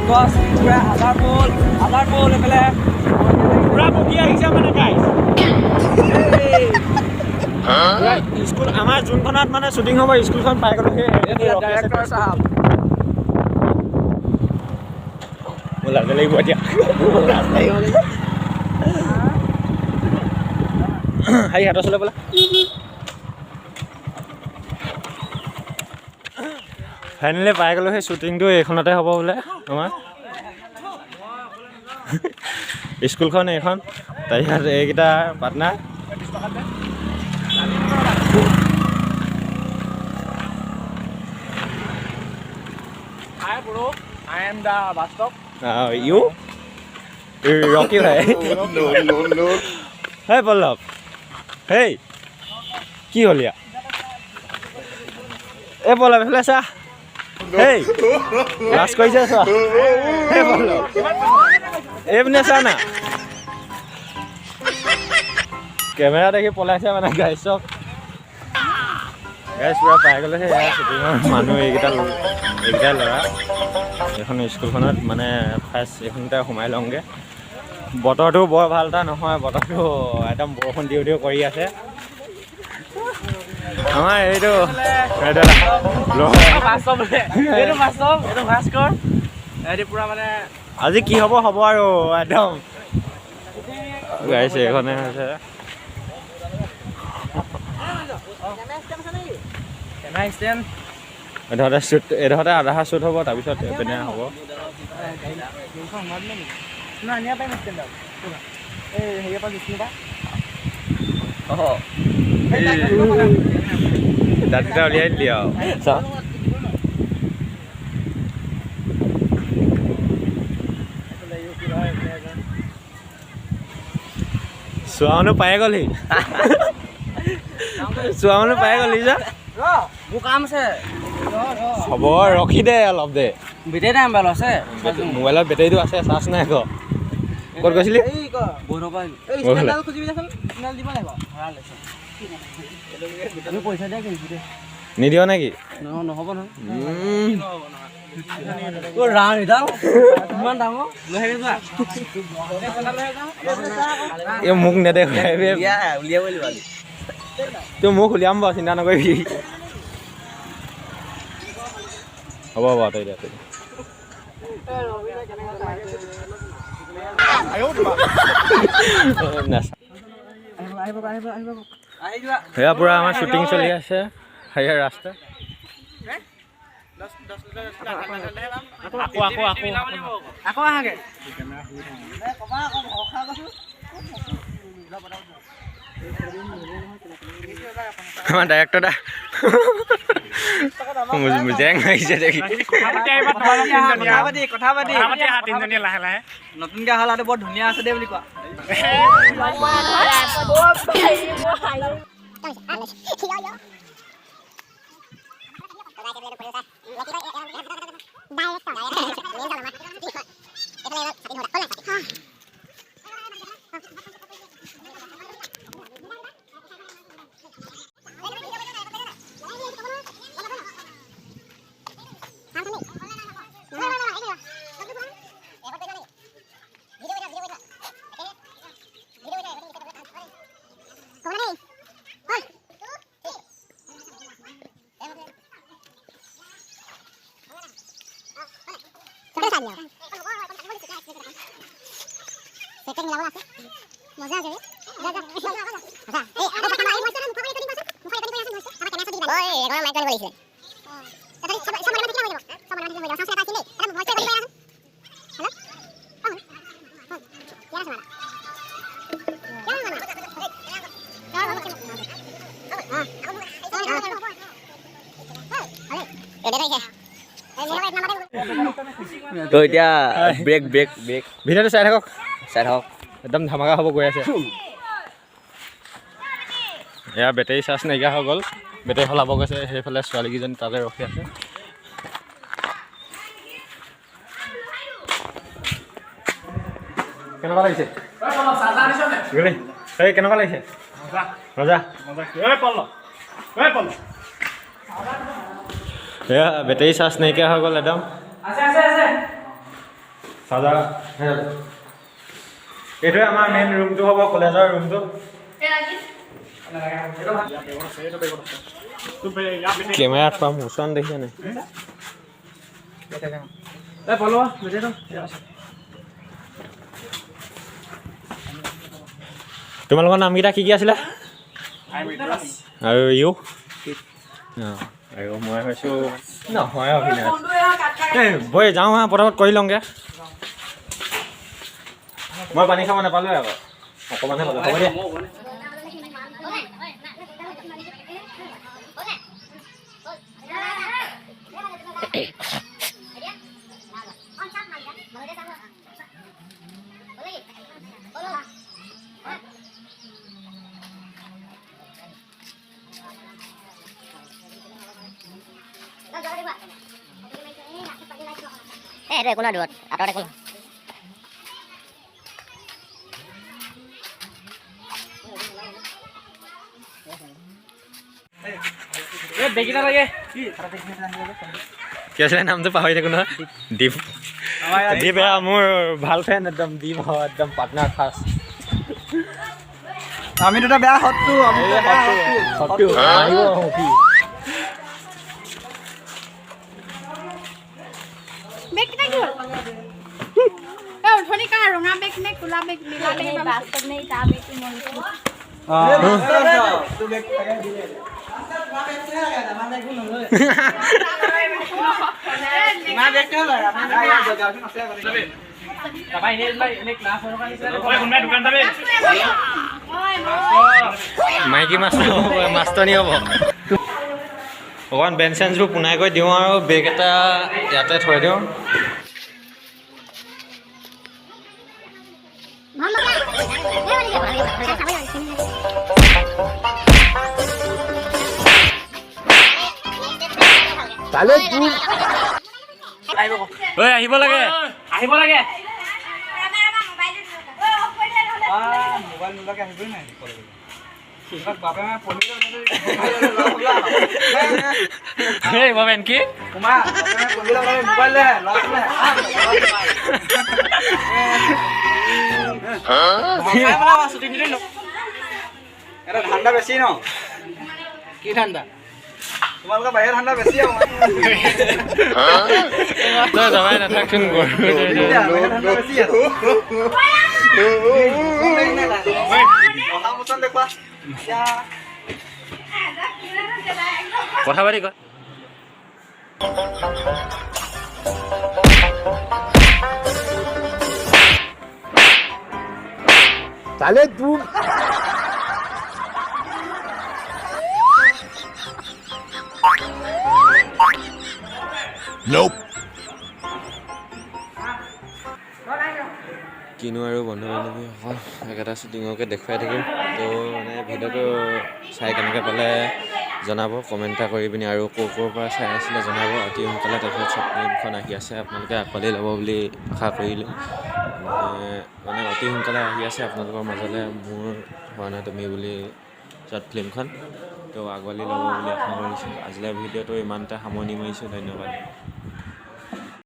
গছ পুৰা আধাৰ পোল এইফালে পুৰা বগী আহিছে মানে গাইছ স্কুল আমাৰ যোনখনত মানে শ্বুটিং হ'ব স্কুলখন পাই গ'লো সেই ডাইৰেক্টৰ চাহাব মোৰ লাজ লাগিব এতিয়া হাই হাতৰ চলে বোলা ফাইনেলি পাই গ'লো সেই শ্বুটিংটো এইখনতে হ'ব বোলে আমাৰ স্কুলখন এইখন তাৰপিছত এইকেইটা partner Hi bro, I am the Bastop. You? Rocky bhai. No. Hey Pallab. Hey. কি হ'ল ইয়া? এ Pallab এফালে চা। Hey. লাজ কৰিছে চা। Hey Pallab. এইপিনে চা না। কেমেৰা দেখি পলাইছে মানে গাইছ চব। গাইছ পুৰা পাই গ'লে সেই শ্বুটিঙৰ মানুহ এইকেইটা ল'ৰা এখন স্কুলখনত মানে ফাৰ্ষ্ট এইখনতে সোমাই লওঁগৈ বতৰটো বৰ ভাল এটা নহয় বতৰটো একদম বৰষুণ দিও কৰি আছে আমাৰ এইটো আজি কি হ'ব আৰু একদম গাইছে এইখনে হৈছে এডোখৰতে আধা শ্বুট হ'ব তাৰপিছত এইপিনে হ'ব দাঁতকেইটা উলিয়াই দিলি আৰু চোৱা মানুহ পাই গ'লহি যা মোৰ কাম আছে হ'ব ৰখি দে অলপ দে বেটেৰী টাইম ভাল আছে মোবাইলত বেটেৰীটো আছে চাৰ্জ নাই আকৌ ক'ত গৈছিলি পইচা দিয়া কিনিছো দেই নিদিয় নেকি নহ'ব নহয় ইমান ডাঙৰ এই মোক নেদেখাই উলিয়াব লাগিব তই মোক উলিয়াম বাৰু চিন্তা নকৰিবি হ'ব তই দে সেয়া পুৰা আমাৰ শ্বুটিং চলি আছে সেয়া ৰাস্তা আকৌ আহাগে আমাৰ ডাইৰেক্টৰ দা জেং আহিছে দেখি কথা পাতি নতুনকে অহা ল'ৰাটো বৰ ধুনীয়া আছে দেই বুলি কোৱা তো এতিয়া ব্ৰেক ভিডিঅ'টো চাই থাকক একদম ধামাকা হ'ব গৈ আছে এয়া বেটেৰী চাৰ্জ নাইকিয়া হৈ গ'ল বেটেৰী সলাব গৈছে সেইফালে ছোৱালীকেইজনী তাতে ৰখি আছে কেনেকুৱা লাগিছে কেনেকুৱা লাগিছে ৰজা এয়া বেটেৰী চাৰ্জ নাইকিয়া হৈ গ'ল একদম চাৰ্জাৰ এইটোৱে আমাৰ মেইন ৰুমটো হ'ব কলেজৰ ৰুমটো কেমেৰাত পাম ওচৰত দেখিছে নাই তোমালোকৰ নামকেইটা কি আছিলে আৰু ইউ আৰু মই হৈছোঁ নহয় অভিনাশ বৈ যাওঁ হা পটাপট কৰি লওঁগৈ মই পানী খাব নাপালোৱে আকৌ অকণমানহে পালোঁ হ'ব দিয়া এইটো একো নাই দূৰত আঁতৰত একো নাই কি আছিলে নামটো পাহৰি থাকোঁ নহয় দীপ দীপ মোৰ ভাল ফ্ৰেণ্ড একদম দীপ হয় একদম পাৰ্টনাৰ ফাৰ্ষ্ট আমি দুটা বেয়া হতটো মাইকী মাষ্টনী হ'ব অকণমান বেঞ্চ চেঞ্চবোৰ পোনাই কৰি দিওঁ আৰু বেগ এটা ইয়াতে থৈ দিওঁ আহিব লাগে মোবাইল নোলোৱাকৈ আহিবই নাই বাবেন কি মোবাইল এটা ঠাণ্ডা বেছি ন কি ঠাণ্ডা তোমালোকৰ বাহিৰৰ ঠাণ্ডা বেছি যাবাই নাথাকচোন কথা পাতি কয় Dale tú. Nope. কিনো আৰু বন্ধু বান্ধৱী অকল একেটা শ্বুটিঙকে দেখুৱাই থাকিম তো মানে ভিডিঅ'টো চাই কেনেকৈ পালে জনাব কমেণ্ট এটা কৰি পিনি আৰু ক'ৰ পৰা চাই আছিলে জনাব অতি সোনকালে তাৰপিছত শ্বৰ্টফিল্মখন আহি আছে আপোনালোকে আঁকোৱালি ল'ব বুলি আশা কৰিলোঁ মানে অতি সোনকালে আহি আছে আপোনালোকৰ মাজলৈ মোৰ হোৱা নাই তুমি বুলি শ্বৰ্ট ফিল্মখন তো আঁকোৱালি ল'ব বুলি আশা কৰিছোঁ আজিলৈ ভিডিঅ'টো ইমানতে সামৰণি মাৰিছোঁ ধন্যবাদ